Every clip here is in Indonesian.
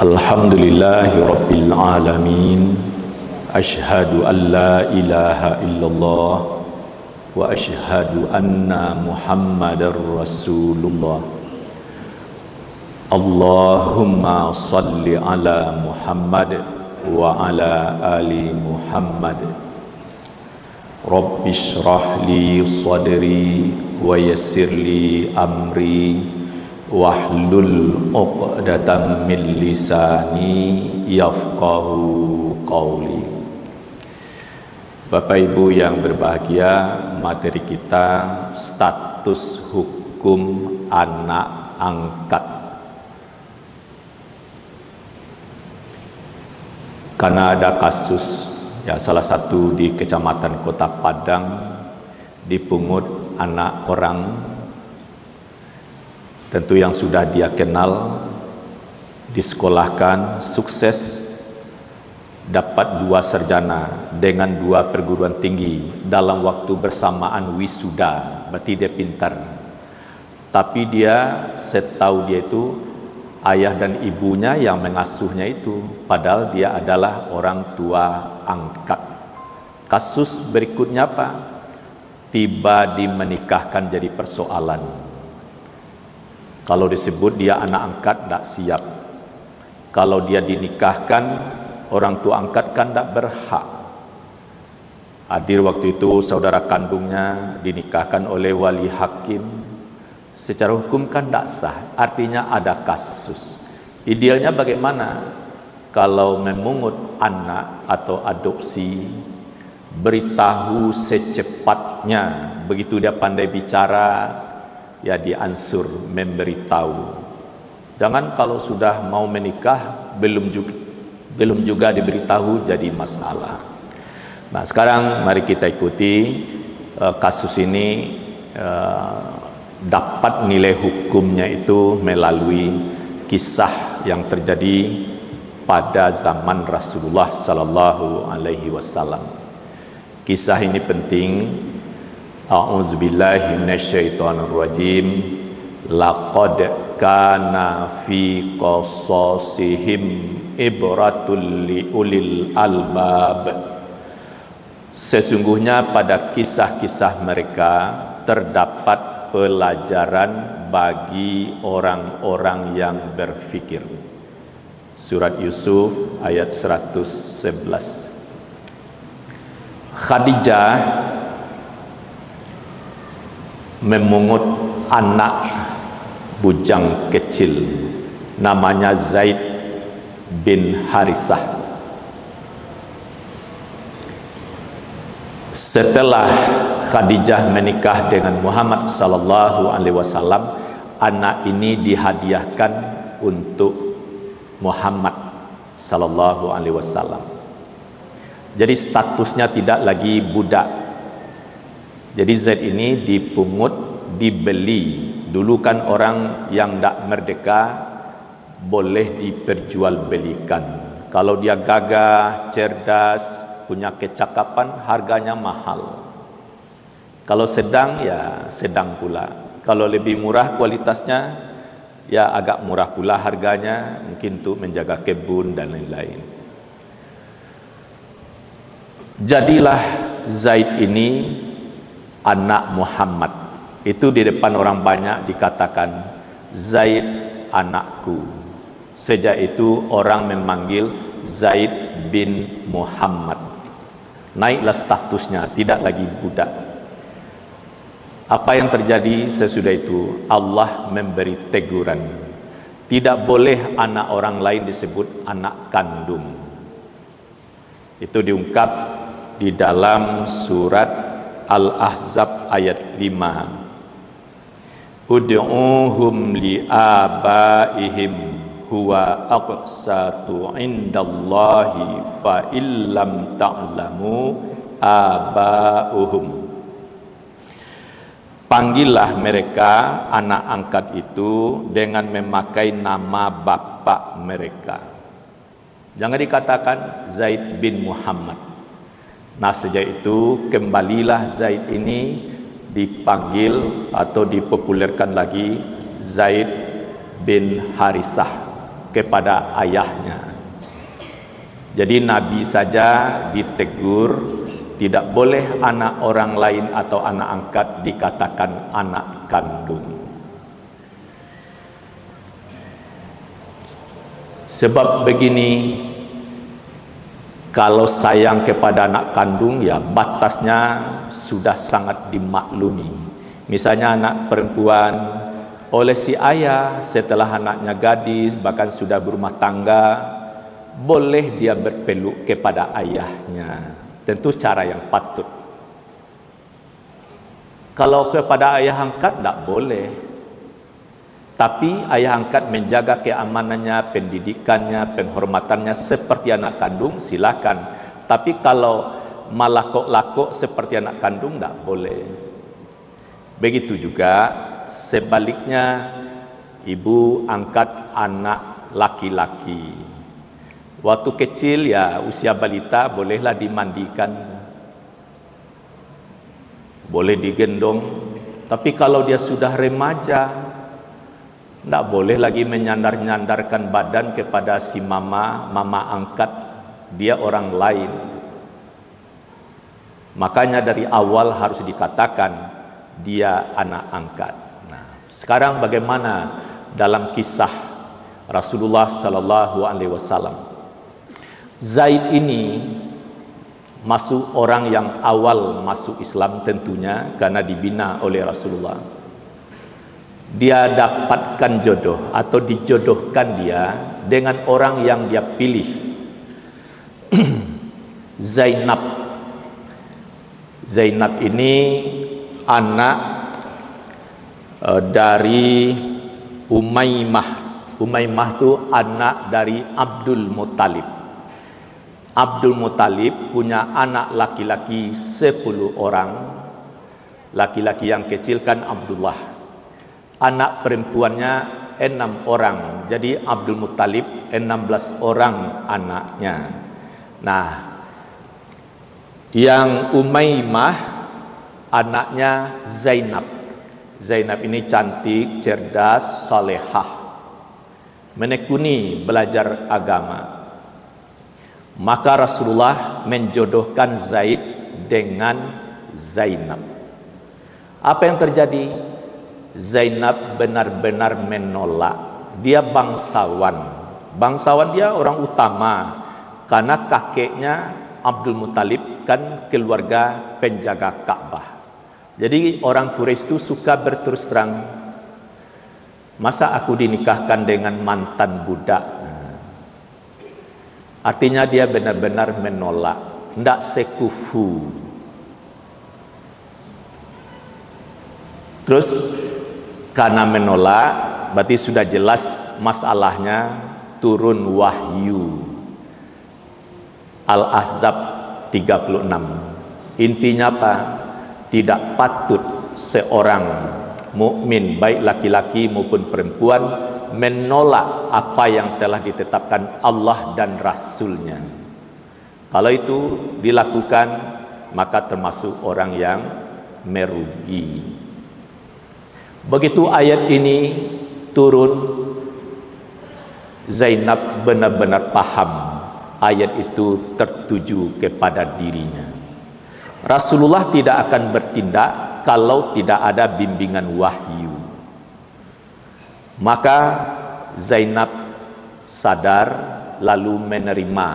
Alhamdulillahi Rabbil Alamin. Ashhadu an la ilaha illallah wa ashhadu anna Muhammadar Rasulullah. Allahumma salli ala Muhammad wa ala ali Muhammad. Rabbi shrah li sadri wa yassir li amri wahlul 'uqdatam min lisani yafqahu qawli. Bapak Ibu yang berbahagia, materi kita status hukum anak angkat. Karena ada kasus ya, salah satu di Kecamatan Kota Padang dipungut anak orang, tentu yang sudah dia kenal, disekolahkan, sukses, dapat 2 sarjana dengan 2 perguruan tinggi dalam waktu bersamaan wisuda, berarti dia pintar. Tapi dia, setahu dia itu, ayah dan ibunya yang mengasuhnya itu, padahal dia adalah orang tua angkat. Kasus berikutnya apa? Tiba dimenikahkan jadi persoalan. Kalau disebut dia anak angkat, tidak siap. Kalau dia dinikahkan, orang tua angkat kan tidak berhak. Hadir waktu itu saudara kandungnya dinikahkan oleh wali hakim. Secara hukum kan tidak sah, artinya ada kasus. Idealnya bagaimana? Kalau memungut anak atau adopsi, beritahu secepatnya. Begitu dia pandai bicara, ya diansur memberitahu. Jangan kalau sudah mau menikah belum juga diberitahu jadi masalah. Nah, sekarang mari kita ikuti kasus ini. Dapat nilai hukumnya itu melalui kisah yang terjadi pada zaman Rasulullah sallallahu alaihi wasallam. Kisah ini penting. A'udzubillahi minasyaitonirrajim. Laqad kana fi qasasihim ibratul liulil albab. Sesungguhnya pada kisah-kisah mereka terdapat pelajaran bagi orang-orang yang berfikir. Surat Yusuf ayat 111. Khadijah memungut anak bujang kecil namanya Zaid bin Harisah. Setelah Khadijah menikah dengan Muhammad sallallahu alaihi wasallam, anak ini dihadiahkan untuk Muhammad sallallahu alaihi wasallam. Jadi statusnya tidak lagi budak. Jadi Zaid ini dipungut, dibeli. Dulu kan orang yang tidak merdeka boleh diperjualbelikan. Kalau dia gagah, cerdas, punya kecakapan, harganya mahal. Kalau sedang, ya sedang pula. Kalau lebih murah kualitasnya, ya agak murah pula harganya, mungkin untuk menjaga kebun dan lain-lain. Jadilah Zaid ini anak Muhammad. Itu di depan orang banyak dikatakan, Zaid anakku. Sejak itu orang memanggil Zaid bin Muhammad. Naiklah statusnya, tidak lagi budak. Apa yang terjadi sesudah itu? Allah memberi teguran. Tidak boleh anak orang lain disebut anak kandung. Itu diungkap di dalam surat Al-Ahzab ayat 5. Ud'uhum li'abaihim huwa aqsatu indallahi fa illam ta'lamu aba'uhum. Panggillah mereka anak angkat itu dengan memakai nama bapak mereka. Jangan dikatakan Zaid bin Muhammad. Nah, sejak itu kembalilah Zaid ini dipanggil atau dipopulerkan lagi Zaid bin Harisah, kepada ayahnya. Jadi Nabi saja ditegur, tidak boleh anak orang lain atau anak angkat dikatakan anak kandung. Sebab begini, kalau sayang kepada anak kandung, ya batasnya sudah sangat dimaklumi. Misalnya anak perempuan oleh si ayah setelah anaknya gadis, bahkan sudah berumah tangga, boleh dia berpeluk kepada ayahnya. Tentu cara yang patut. Kalau kepada ayah angkat tidak boleh. Tapi ayah angkat menjaga keamanannya, pendidikannya, penghormatannya seperti anak kandung, silakan. Tapi kalau malakok-lakok seperti anak kandung tidak boleh. Begitu juga sebaliknya, ibu angkat anak laki-laki. Waktu kecil ya usia balita bolehlah dimandikan, boleh digendong. Tapi kalau dia sudah remaja, tidak boleh lagi menyandar-nyandarkan badan kepada si mama angkat, dia orang lain. Makanya dari awal harus dikatakan dia anak angkat. Nah, sekarang bagaimana dalam kisah Rasulullah sallallahu alaihi wasallam? Zaid ini masuk orang yang awal masuk Islam tentunya karena dibina oleh Rasulullah. Dia dapatkan jodoh atau dijodohkan dia dengan orang yang dia pilih. Zainab ini anak dari Umaymah. Umaymah itu anak dari Abdul Muttalib. Abdul Muttalib punya anak laki-laki 10 orang. Laki-laki yang kecil kan Abdullah. Anak perempuannya 6 orang. Jadi Abdul Muttalib 16 orang anaknya. Nah, yang Umaymah anaknya Zainab. Zainab ini cantik, cerdas, salehah, menekuni belajar agama. Maka Rasulullah menjodohkan Zaid dengan Zainab. Apa yang terjadi? Zainab benar-benar menolak. Dia bangsawan. Bangsawan dia orang utama karena kakeknya Abdul Muttalib kan keluarga penjaga Ka'bah. Jadi orang Quraisy itu suka berterus terang, masa aku dinikahkan dengan mantan budak? Artinya dia benar-benar menolak, tidak sekufu. Terus karena menolak, berarti sudah jelas masalahnya, turun wahyu. Al-Ahzab 36. Intinya apa? Tidak patut seorang mukmin baik laki-laki maupun perempuan menolak apa yang telah ditetapkan Allah dan Rasulnya. Kalau itu dilakukan, maka termasuk orang yang merugi. Begitu ayat ini turun, Zainab benar-benar paham ayat itu tertuju kepada dirinya. Rasulullah tidak akan bertindak kalau tidak ada bimbingan wahyu. Maka Zainab sadar lalu menerima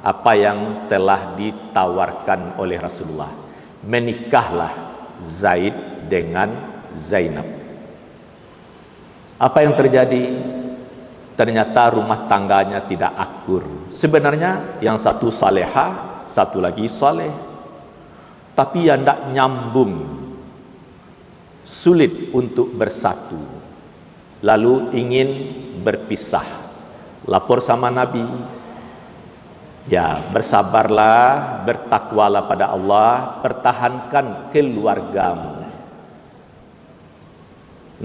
apa yang telah ditawarkan oleh Rasulullah. Menikahlah Zaid dengan Zainab. Apa yang terjadi? Ternyata rumah tangganya tidak akur. Sebenarnya yang satu salehah, satu lagi saleh. Tapi yang tidak nyambung, sulit untuk bersatu, lalu ingin berpisah. Lapor sama Nabi, ya bersabarlah, bertakwalah pada Allah, pertahankan keluargamu.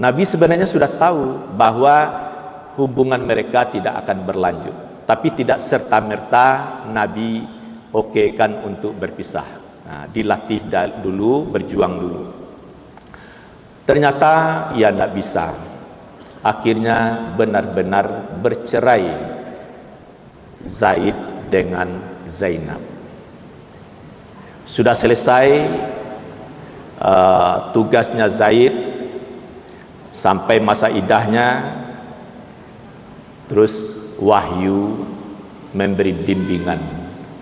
Nabi sebenarnya sudah tahu bahwa hubungan mereka tidak akan berlanjut, tapi tidak serta-merta Nabi okekan untuk berpisah. Nah, dilatih dulu, berjuang dulu. Ternyata ia tidak bisa. akhirnya benar-benar bercerai Zaid dengan Zainab. Sudah selesai tugasnya Zaid sampai masa idahnya, terus wahyu memberi bimbingan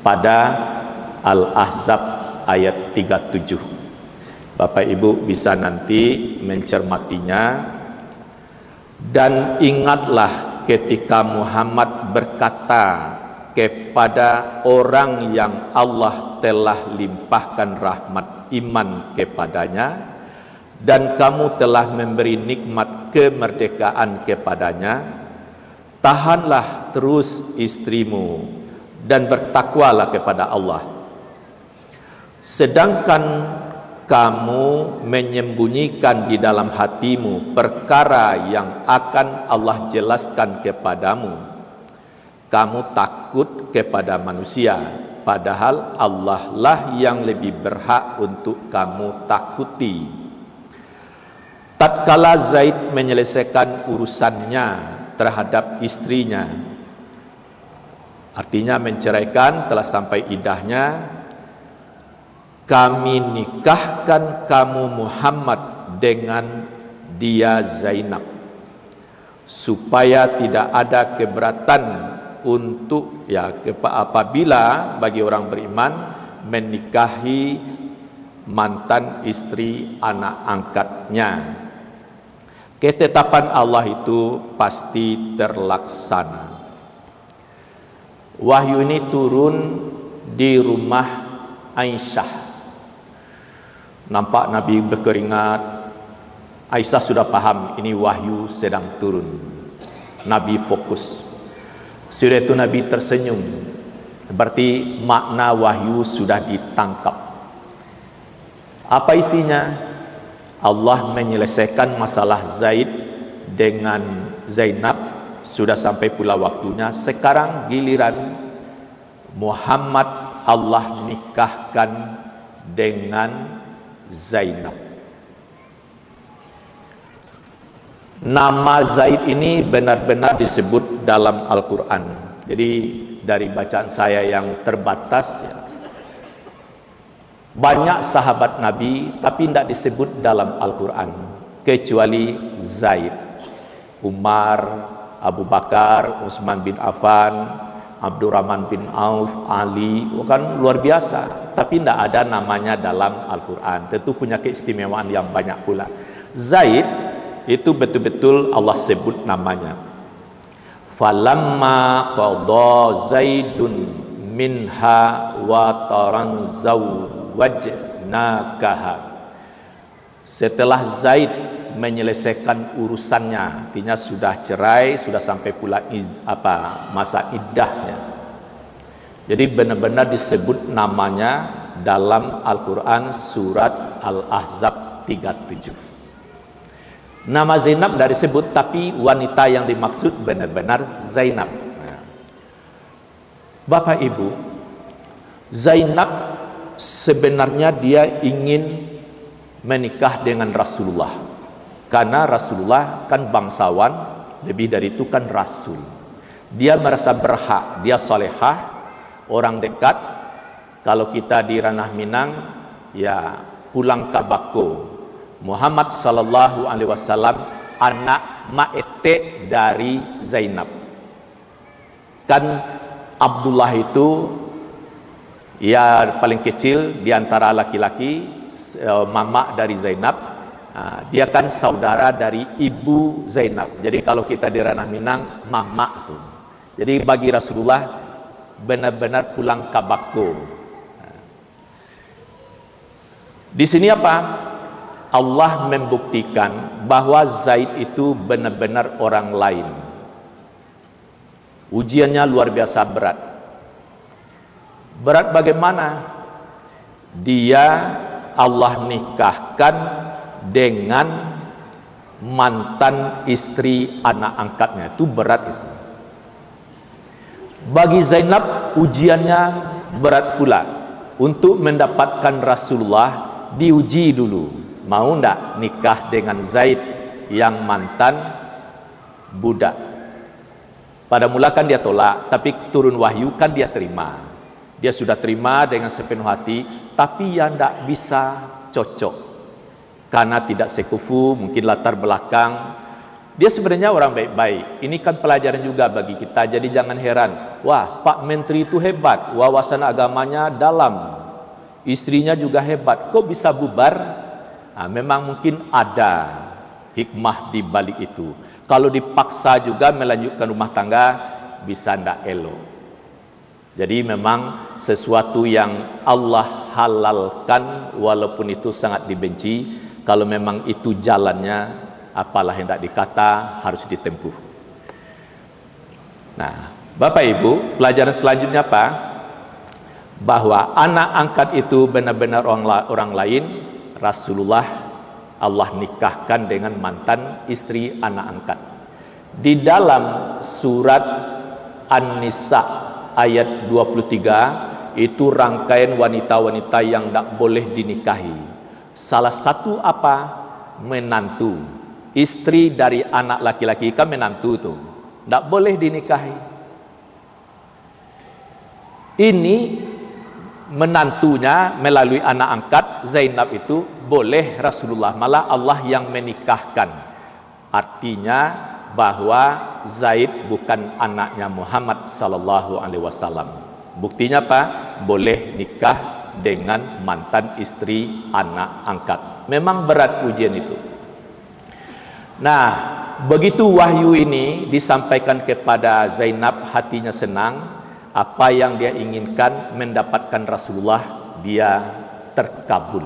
pada Al-Ahzab ayat 37. Bapak Ibu bisa nanti mencermatinya. Dan ingatlah ketika Muhammad berkata kepada orang yang Allah telah limpahkan rahmat iman kepadanya, dan kamu telah memberi nikmat kemerdekaan kepadanya, tahanlah terus istrimu dan bertakwalah kepada Allah. Sedangkan kamu menyembunyikan di dalam hatimu perkara yang akan Allah jelaskan kepadamu. Kamu takut kepada manusia, padahal Allah lah yang lebih berhak untuk kamu takuti. Tatkala Zaid menyelesaikan urusannya terhadap istrinya, artinya menceraikan, telah sampai idahnya, kami nikahkan kamu Muhammad dengan dia Zainab, supaya tidak ada keberatan untuk apabila bagi orang beriman menikahi mantan istri anak angkatnya. Ketetapan Allah itu pasti terlaksana. Wahyu ini turun di rumah Aisyah. Nampak Nabi berkeringat. Aisyah sudah paham ini wahyu sedang turun. Nabi fokus. Sudah itu Nabi tersenyum. Berarti makna wahyu sudah ditangkap. Apa isinya? Allah menyelesaikan masalah Zaid dengan Zainab. Sudah sampai pula waktunya. Sekarang giliran Muhammad Allah nikahkan dengan Zainab. Nama Zaid ini benar-benar disebut dalam Al-Quran. Jadi dari bacaan saya yang terbatas, banyak sahabat Nabi tapi tidak disebut dalam Al-Quran kecuali Zaid. Umar, Abu Bakar, Utsman bin Affan, Abdurrahman bin Auf, Ali, kan luar biasa. Tapi tidak ada namanya dalam Al-Quran. Tentu punya keistimewaan yang banyak pula. Zaid itu betul-betul Allah sebut namanya. Falamma qada Zaidun minha wa taran zawwajnakaha. Setelah Zaid menyelesaikan urusannya, artinya sudah cerai, sudah sampai pula masa iddahnya. Jadi benar-benar disebut namanya dalam Al-Quran surat Al-Ahzab 37. Nama Zainab tidak disebut, tapi wanita yang dimaksud benar-benar Zainab. Bapak Ibu, Zainab sebenarnya dia ingin menikah dengan Rasulullah. Karena Rasulullah kan bangsawan, lebih dari itu kan Rasul. Dia merasa berhak, dia salehah, orang dekat. Kalau kita di ranah Minang, ya pulang ke Bako. Muhammad sallallahu alaihi wasallam anak maete dari Zainab. Kan Abdullah itu ya paling kecil di antara laki-laki, mama dari Zainab. Dia kan saudara dari ibu Zainab. Jadi kalau kita di ranah Minang, mama tuh. Jadi bagi Rasulullah benar-benar pulang ke Bako. Di sini apa? Allah membuktikan bahwa Zaid itu benar-benar orang lain. Ujiannya luar biasa berat. Berat bagaimana? Dia Allah nikahkan dengan mantan istri anak angkatnya. Itu berat itu. Bagi Zainab ujiannya berat pula. Untuk mendapatkan Rasulullah diuji dulu. Mau ndak nikah dengan Zaid yang mantan budak. Pada mula kan dia tolak, tapi turun wahyu kan dia terima. Dia sudah terima dengan sepenuh hati, tapi yang tidak bisa cocok karena tidak sekufu, mungkin latar belakang. Dia sebenarnya orang baik-baik. Ini kan pelajaran juga bagi kita. Jadi jangan heran, wah Pak Menteri itu hebat, wawasan agamanya dalam, istrinya juga hebat, kok bisa bubar? Nah, memang mungkin ada hikmah di balik itu. Kalau dipaksa juga melanjutkan rumah tangga, bisa tidak elok. Jadi memang sesuatu yang Allah halalkan, walaupun itu sangat dibenci, kalau memang itu jalannya, apalah yang tidak dikata, harus ditempuh. Nah, Bapak Ibu, pelajaran selanjutnya apa? Bahwa anak angkat itu benar-benar orang lain. Rasulullah Allah nikahkan dengan mantan istri anak angkat. Di dalam surat An-Nisa ayat 23 itu rangkaian wanita-wanita yang tidak boleh dinikahi. Salah satu apa? Menantu. Istri dari anak laki-laki kan menantu itu tidak boleh dinikahi. Ini menantunya melalui anak angkat Zainab itu boleh Rasulullah, malah Allah yang menikahkan. Artinya bahwa Zaid bukan anaknya Muhammad sallallahu alaihi wasallam. Buktinya apa? Boleh nikah dengan mantan istri anak angkat. Memang berat ujian itu. Nah, begitu wahyu ini disampaikan kepada Zainab, hatinya senang. Apa yang dia inginkan mendapatkan Rasulullah, dia terkabul.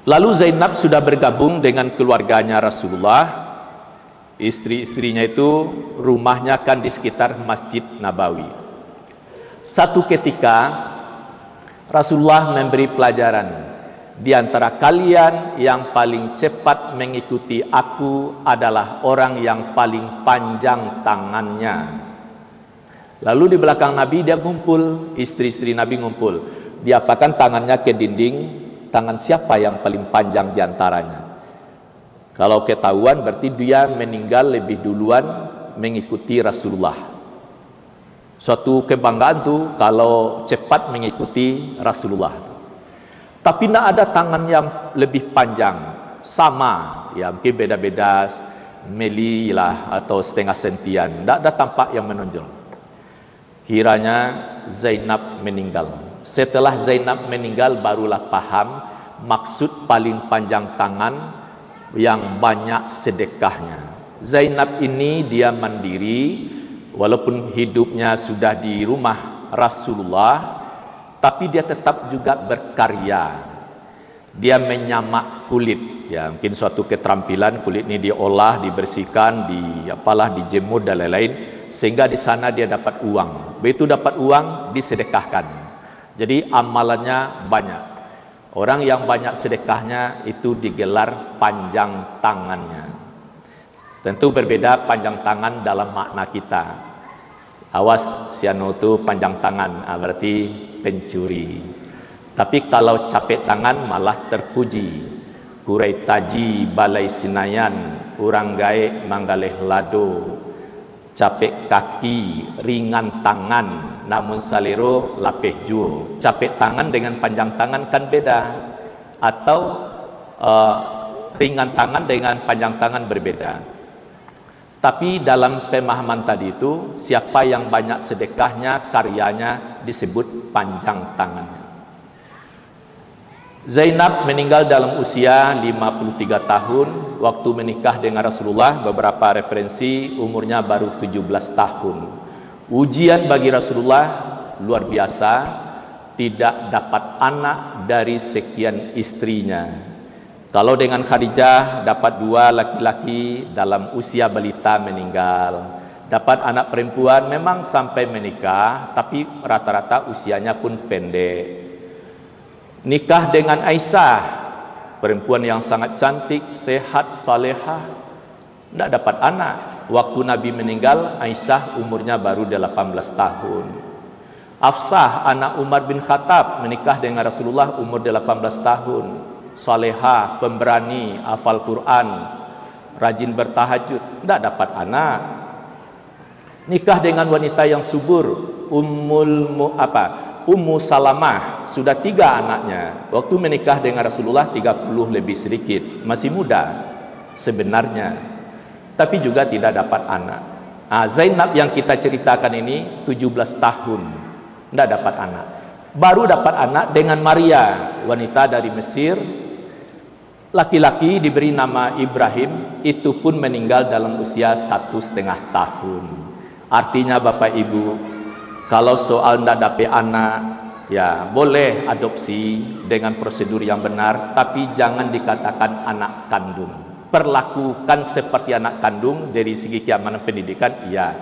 Lalu Zainab sudah bergabung dengan keluarganya Rasulullah. Istri-istrinya itu rumahnya kan di sekitar Masjid Nabawi. Satu ketika Rasulullah memberi pelajaran, di antara kalian yang paling cepat mengikuti aku adalah orang yang paling panjang tangannya. Lalu di belakang Nabi dia ngumpul, istri-istri Nabi ngumpul. Diapakan tangannya ke dinding, tangan siapa yang paling panjang di antaranya. Kalau ketahuan berarti dia meninggal lebih duluan mengikuti Rasulullah. Suatu kebanggaan tuh kalau cepat mengikuti Rasulullah. Tapi tidak ada tangan yang lebih panjang, sama, ya mungkin beda-beda mili lah atau setengah sentian, tidak ada tampak yang menonjol. Kiranya Zainab meninggal. Setelah Zainab meninggal barulah paham maksud paling panjang tangan yang banyak sedekahnya. Zainab ini dia mandiri, walaupun hidupnya sudah di rumah Rasulullah, tapi dia tetap juga berkarya. Dia menyamak kulit, ya mungkin suatu keterampilan, kulit ini diolah, dibersihkan, dijemur dan lain-lain, sehingga di sana dia dapat uang. Begitu dapat uang disedekahkan. Jadi amalannya banyak. Orang yang banyak sedekahnya itu digelar panjang tangannya. Tentu berbeda panjang tangan dalam makna kita. Awas si anu itu panjang tangan, berarti pencuri. Tapi kalau capek tangan malah terpuji. Kurai taji balai sinayan, urang gae manggaleh lado. Capek kaki, ringan tangan, namun salero lapeh juo. Capek tangan dengan panjang tangan kan beda. Atau ringan tangan dengan panjang tangan berbeda. Tapi dalam pemahaman tadi itu, siapa yang banyak sedekahnya, karyanya disebut panjang tangannya. Zainab meninggal dalam usia 53 tahun. Waktu menikah dengan Rasulullah, beberapa referensi umurnya baru 17 tahun. Ujian bagi Rasulullah luar biasa, tidak dapat anak dari sekian istrinya. Kalau dengan Khadijah dapat 2 laki-laki dalam usia balita meninggal. Dapat anak perempuan memang sampai menikah, tapi rata-rata usianya pun pendek. Nikah dengan Aisyah, perempuan yang sangat cantik, sehat, salehah, tidak dapat anak. Waktu Nabi meninggal, Aisyah umurnya baru 18 tahun. Hafsah, anak Umar bin Khattab, menikah dengan Rasulullah umur 18 tahun. Salehah, pemberani, hafal Quran. rajin bertahajud, tidak dapat anak. Nikah dengan wanita yang subur, Ummu Salamah, sudah 3 anaknya. Waktu menikah dengan Rasulullah 30 lebih sedikit, masih muda sebenarnya, tapi juga tidak dapat anak. Zainab yang kita ceritakan ini 17 tahun tidak dapat anak. Baru dapat anak dengan Maria, wanita dari Mesir. Laki-laki diberi nama Ibrahim, itu pun meninggal dalam usia 1,5 tahun. Artinya Bapak Ibu, kalau soal tidak dapat anak, ya boleh adopsi dengan prosedur yang benar, tapi jangan dikatakan anak kandung. Perlakukan seperti anak kandung dari segi keamanan pendidikan, ya.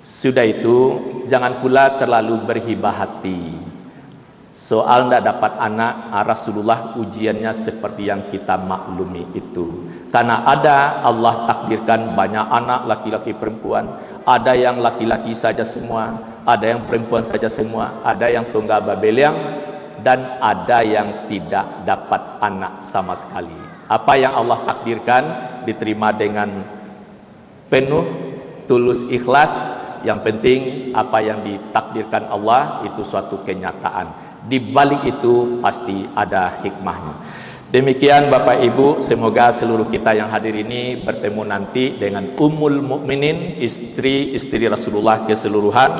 Sudah itu, jangan pula terlalu berhibah hati. Soal tidak dapat anak, Rasulullah ujiannya seperti yang kita maklumi itu. Karena ada Allah takdirkan banyak anak laki-laki perempuan, ada yang laki-laki saja semua, ada yang perempuan saja semua, ada yang tunggal babeliang, dan ada yang tidak dapat anak sama sekali. Apa yang Allah takdirkan diterima dengan penuh, tulus, ikhlas. Yang penting apa yang ditakdirkan Allah itu suatu kenyataan. Di balik itu pasti ada hikmahnya. Demikian Bapak Ibu, semoga seluruh kita yang hadir ini bertemu nanti dengan Ummul Mukminin, istri Rasulullah keseluruhan,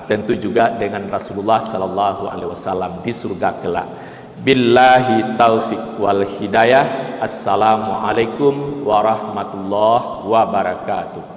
tentu juga dengan Rasulullah sallallahu alaihi wasallam di surga kelak. Billahi taufik wal hidayah. Assalamualaikum warahmatullahi wabarakatuh.